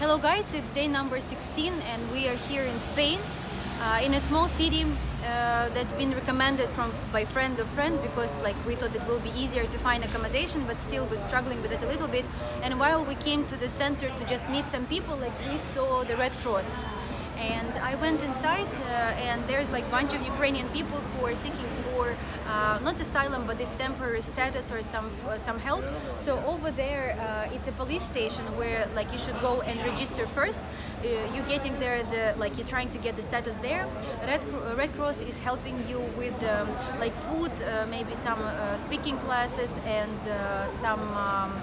Hello guys, it's day number 16 and we are here in Spain, in a small city that's been recommended by friend of friend because we thought it will be easier to find accommodation, but still we're struggling with it a little bit. And while we came to the center to just meet some people, we saw the Red Cross. And I went inside and there's a bunch of Ukrainian people who are seeking for not asylum but this temporary status or some help. So over there it's a police station where you should go and register first. You're getting there, you're trying to get the status there. Red Cross is helping you with food, maybe some speaking classes and some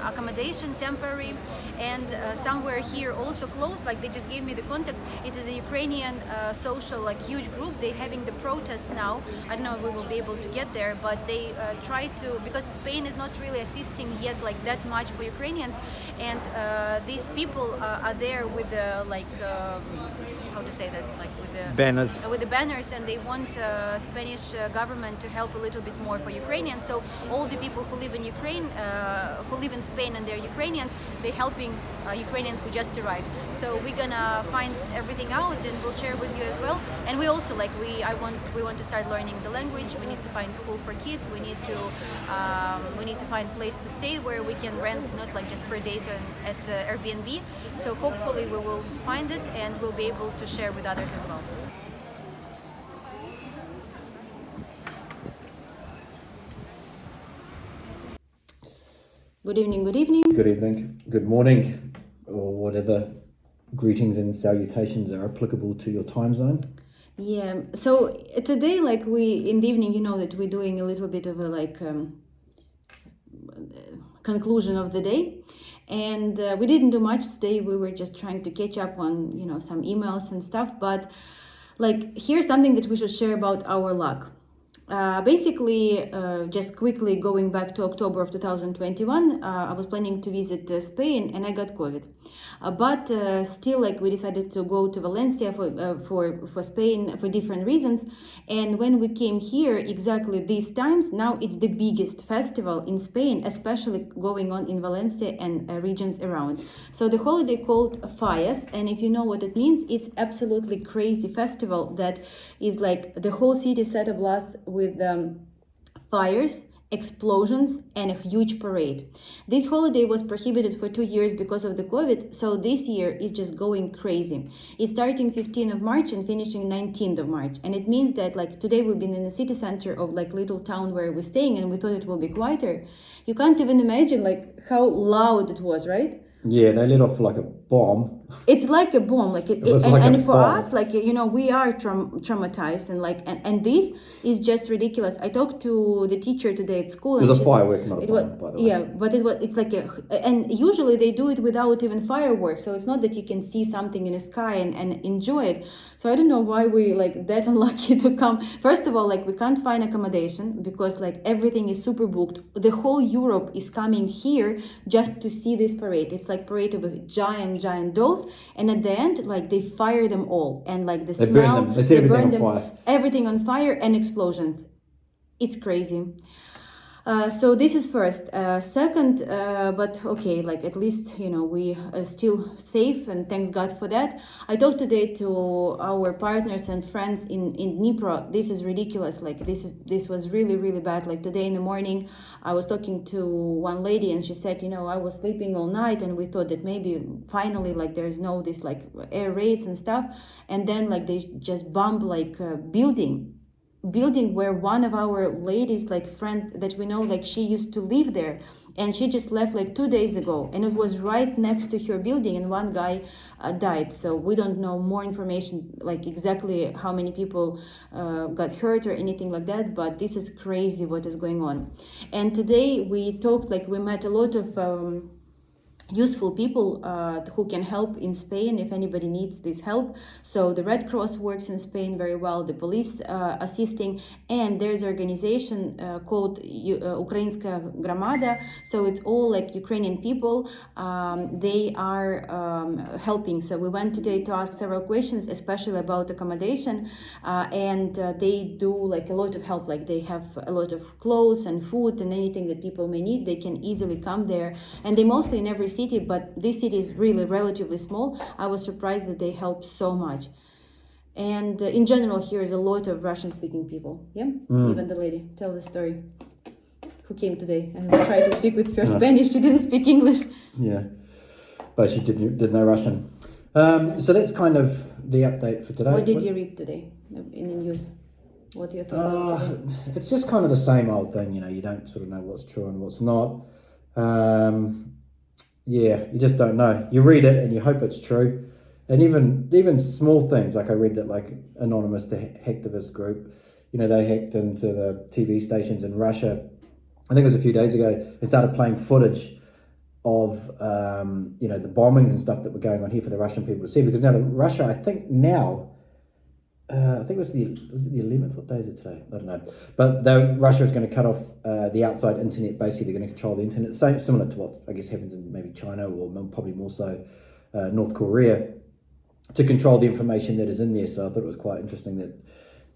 accommodation temporary. And somewhere here also close, they just gave me the contact. It is a Ukrainian social huge group. They're having the protest now. I don't know if we will be able to get there, but they try to, because Spain is not really assisting yet that much for Ukrainians, and these people are there with the how to say that, with the banners. With the banners, and they want Spanish government to help a little bit more for Ukrainians. So all the people who live in Ukraine, who live in Spain and they're Ukrainians, they're helping Ukrainians who just arrived. So we're gonna find everything out and we'll share with you as well. And we also we want to start learning the language. We need to find school for kids. We need to find place to stay where we can rent, not just per days at Airbnb. So hopefully we will find it and we'll be able to share with others as well. Good evening, good evening. Good evening, good morning, or whatever greetings and salutations are applicable to your time zone. Yeah, so today, we in the evening, you know that we're doing a little bit of a conclusion of the day, and we didn't do much today. We were just trying to catch up on some emails and stuff. But here's something that we should share about our luck. Basically, just quickly going back to October of 2021, I was planning to visit Spain and I got COVID. But still, we decided to go to Valencia for Spain for different reasons. And when we came here, exactly these times, now it's the biggest festival in Spain, especially going on in Valencia and regions around. So the holiday called Fallas, and if you know what it means, it's absolutely crazy festival that is the whole city set ablaze with fires, explosions, and a huge parade. This holiday was prohibited for 2 years because of the COVID, so this year is just going crazy. It's starting 15th of March and finishing 19th of March. And it means that today we've been in the city center of little town where we're staying and we thought it will be quieter. You can't even imagine how loud it was, right? Yeah, they lit off a bomb. It's like a bomb, and for us, we are traumatized, and this is just ridiculous. I talked to the teacher today at school. It was a firework, not a bomb, by the way. Yeah, but and usually they do it without even fireworks, so it's not that you can see something in the sky and enjoy it. So I don't know why we that unlucky to come. First of all, we can't find accommodation because everything is super booked. The whole Europe is coming here just to see this parade. It's parade of giant dolls, and at the end they fire them all, and the smell, they burn them, fire. Everything on fire and explosions. It's crazy. So this is first. Second, but okay, at least we are still safe, and thanks God for that. I talked today to our partners and friends in Dnipro. This is ridiculous. This was really bad. Today in the morning, I was talking to one lady, and she said, I was sleeping all night, and we thought that maybe finally there's no this air raids and stuff, and then they just bomb building where one of our ladies friend that we know she used to live there, and she just left 2 days ago, and it was right next to her building, and one guy died. So we don't know more information exactly how many people got hurt or anything like that, but this is crazy what is going on. And today we talked, we met a lot of useful people who can help in Spain if anybody needs this help. So the Red Cross works in Spain very well, the police assisting, and there's an organization called Ukrainska Gramada. So it's all Ukrainian people. They are helping. So we went today to ask several questions, especially about accommodation, and they do a lot of help. They have a lot of clothes and food and anything that people may need. They can easily come there, and they mostly in every city, but this city is really relatively small. I was surprised that they help so much. And in general, here is a lot of Russian-speaking people. Yeah, even the lady. Tell the story. Who came today and tried to speak with her Spanish. She didn't speak English. Yeah, but she did know Russian. So that's kind of the update for today. What did you read today in the news? What are your thoughts on today? It's just kind of the same old thing, you don't sort of know what's true and what's not. Yeah, you just don't know. You read it and you hope it's true. And even small things, like I read that like Anonymous, the hacktivist group, they hacked into the TV stations in Russia. I think it was a few days ago, and started playing footage of the bombings and stuff that were going on here for the Russian people to see. Because now Russia, I think it was the 11th? What day is it today? I don't know. But Russia is going to cut off the outside internet. Basically, they're going to control the internet. Similar to what I guess happens in maybe China, or probably more so North Korea, to control the information that is in there. So I thought it was quite interesting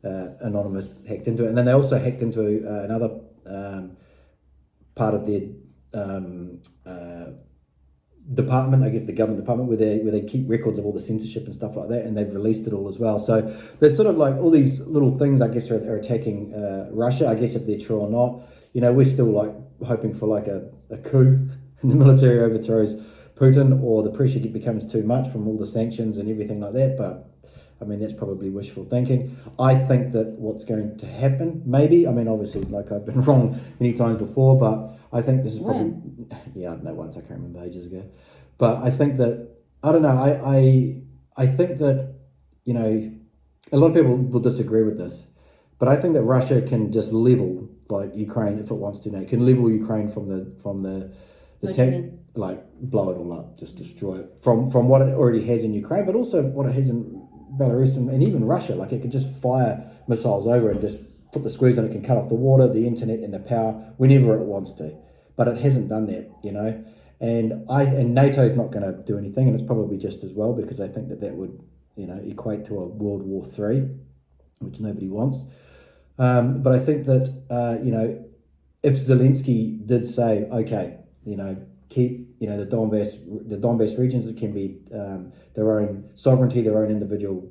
that Anonymous hacked into it. And then they also hacked into another part of their department, I guess the government department, where they keep records of all the censorship and stuff like that, and they've released it all as well. So there's sort of like all these little things, I guess, are attacking Russia. I guess if they're true or not, we're still like hoping for like a coup and the military overthrows Putin, or the pressure becomes too much from all the sanctions and everything like that. But I mean, that's probably wishful thinking. I think that what's going to happen, maybe, obviously, like I've been wrong many times before, but I think this is probably, I don't know, once, I can't remember, ages ago. But I think that, I don't know, I think that, a lot of people will disagree with this, but I think that Russia can just level, like Ukraine, if it wants to, it can level Ukraine from the tank, like blow it all up, just destroy it, from what it already has in Ukraine, but also what it has in Belarus and even Russia. Like it could just fire missiles over and just put the squeeze on it, can cut off the water, the internet and the power whenever it wants to. But it hasn't done that, and NATO's not going to do anything, and it's probably just as well, because I think that would, equate to a World War III, which nobody wants. But I think that, if Zelensky did say, okay, keep, the Donbass regions, that can be their own sovereignty, their own individual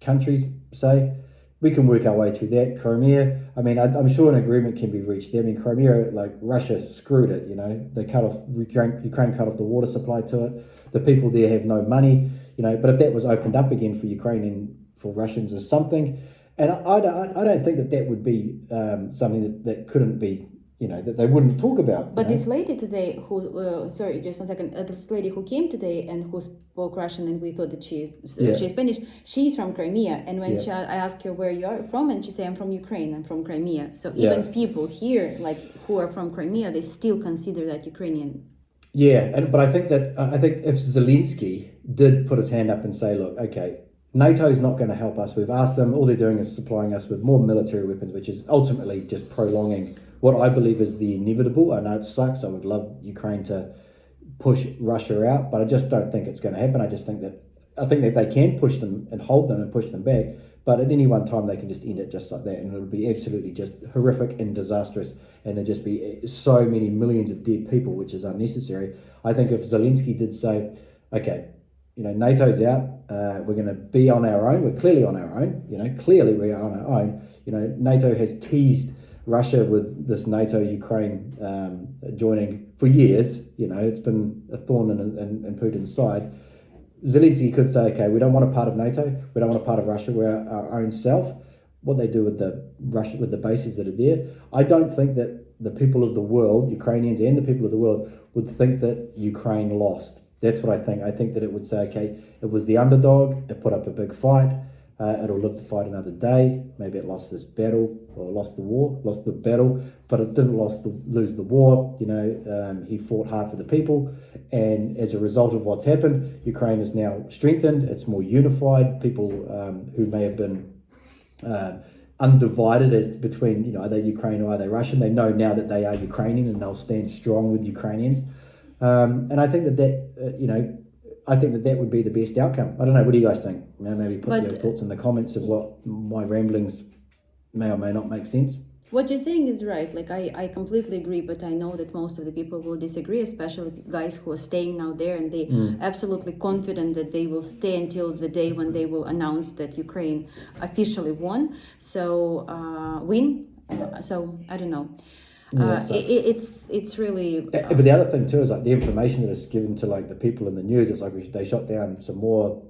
countries, say, we can work our way through that. Crimea, I'm sure an agreement can be reached there. Crimea, like Russia screwed it, they cut off, Ukraine cut off the water supply to it. The people there have no money, but if that was opened up again for Ukraine and for Russians or something, and I don't think that would be something that couldn't be, that they wouldn't talk about. But this lady today who, sorry, just one second, this lady who came today and who spoke Russian, and we thought that she's Spanish, she's from Crimea. And when I asked her where you are from, and she said, I'm from Ukraine, I'm from Crimea. So even people here, like who are from Crimea, they still consider that Ukrainian. Yeah, but I think if Zelensky did put his hand up and say, look, okay, NATO's not going to help us. We've asked them, all they're doing is supplying us with more military weapons, which is ultimately just prolonging what I believe is the inevitable. I know it sucks. I would love Ukraine to push Russia out, but I just don't think it's going to happen. I think that they can push them and hold them and push them back, but at any one time they can just end it just like that, and it'll be absolutely just horrific and disastrous, and there'll just be so many millions of dead people, which is unnecessary. I think if Zelensky did say, okay, NATO's out, we're going to be on our own, we're clearly on our own, clearly we are on our own, NATO has teased Russia with this NATO-Ukraine joining for years, it's been a thorn in Putin's side. Zelensky could say, okay, we don't want a part of NATO, we don't want a part of Russia, we're our own self. What they do with the bases that are there, I don't think that the people of the world, Ukrainians and the people of the world, would think that Ukraine lost. That's what I think. I think that it would say, okay, it was the underdog, it put up a big fight, it'll live to fight another day. Maybe it lost this battle, or lost the battle, but it didn't lose the war. He fought hard for the people, and as a result of what's happened, Ukraine is now strengthened. It's more unified. People who may have been undivided as between, are they Ukraine or are they Russian, they know now that they are Ukrainian, and they'll stand strong with Ukrainians. And I think that I think that would be the best outcome. I don't know. What do you guys think? Maybe put your thoughts in the comments of what my ramblings may or may not make sense. What you're saying is right. Like I completely agree, but I know that most of the people will disagree, especially guys who are staying now there, and they absolutely confident that they will stay until the day when they will announce that Ukraine officially won. So win. So I don't know. Yeah, it sucks. It's really But the other thing too is like the information that is given to like the people in the news. It's like they shot down some more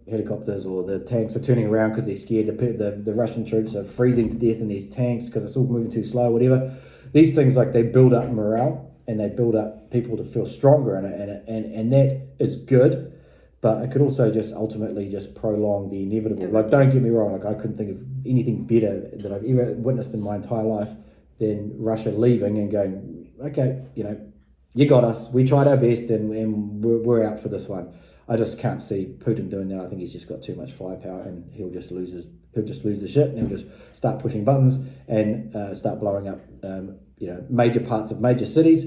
helicopters, or the tanks are turning around because they're scared. The Russian troops are freezing to death in these tanks because it's all moving too slow, whatever. These things, like, they build up morale and they build up people to feel stronger, and that is good. But it could also just ultimately just prolong the inevitable. Like, don't get me wrong. Like, I couldn't think of anything better that I've ever witnessed in my entire life than Russia leaving and going, okay, you got us. We tried our best, and we're out for this one. I just can't see Putin doing that. I think he's just got too much firepower, and he'll just lose the shit, and he'll just start pushing buttons and start blowing up, major parts of major cities,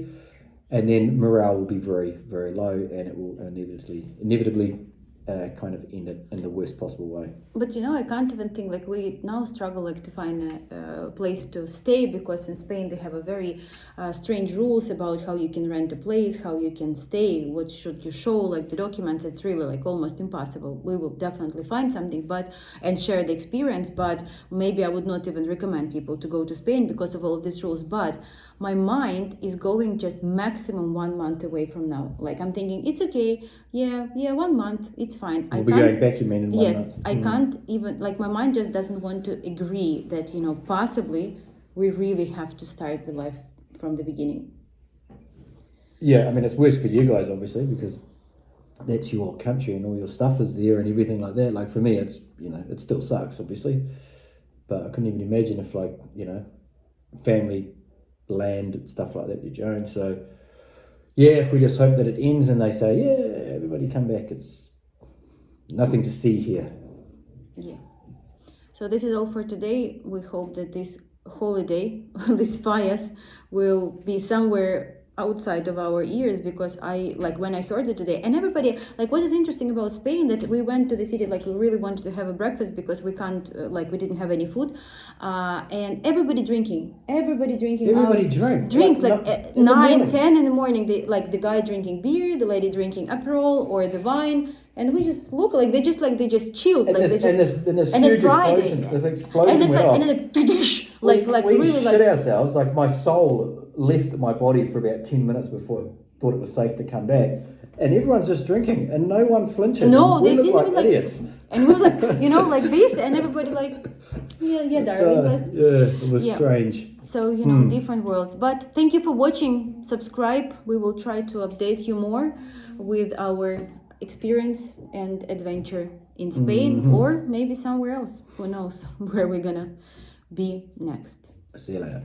and then morale will be very, very low, and it will inevitably kind of end it in the worst possible way. But I can't even think, like, we now struggle like to find a place to stay, because in Spain they have a very strange rules about how you can rent a place, how you can stay, what should you show, like the documents. It's really like almost impossible. We will definitely find something and share the experience, but maybe I would not even recommend people to go to Spain because of all of these rules. But my mind is going just maximum 1 month away from now. Like, I'm thinking it's okay, yeah, 1 month, it's fine. We'll be going back, you mean, in 1 month? Yes, I can't even, like, my mind just doesn't want to agree that, possibly we really have to start the life from the beginning. Yeah, I mean, it's worse for you guys, obviously, because that's your country and all your stuff is there and everything like that. Like, for me, it's, it still sucks, obviously. But I couldn't even imagine if, like, family, land, and stuff like that you own. So, yeah, we just hope that it ends and they say, yeah, everybody come back. It's nothing to see here. Yeah. So this is all for today. We hope that this holiday, this fires, will be somewhere outside of our ears, because when I heard it today, and everybody, like, what is interesting about Spain, that we went to the city, like, we really wanted to have a breakfast because we can't, we didn't have any food, and everybody drinking drinks, like 9-10 in the morning, the guy drinking beer, the lady drinking Aperol or the wine. And we just look like they just chilled, and like and this Friday. This explosion and it's went like, off. and it's like we really shit like ourselves. Like, my soul left my body for about 10 minutes before I thought it was safe to come back, and everyone's just drinking and no one flinches. No, we they look didn't like idiots. And we were like, like this, and everybody like, darling. Yeah, it was strange. So, different worlds. But thank you for watching. Subscribe. We will try to update you more with our experience and adventure in Spain, or maybe somewhere else. Who knows where we're gonna be next. See you later.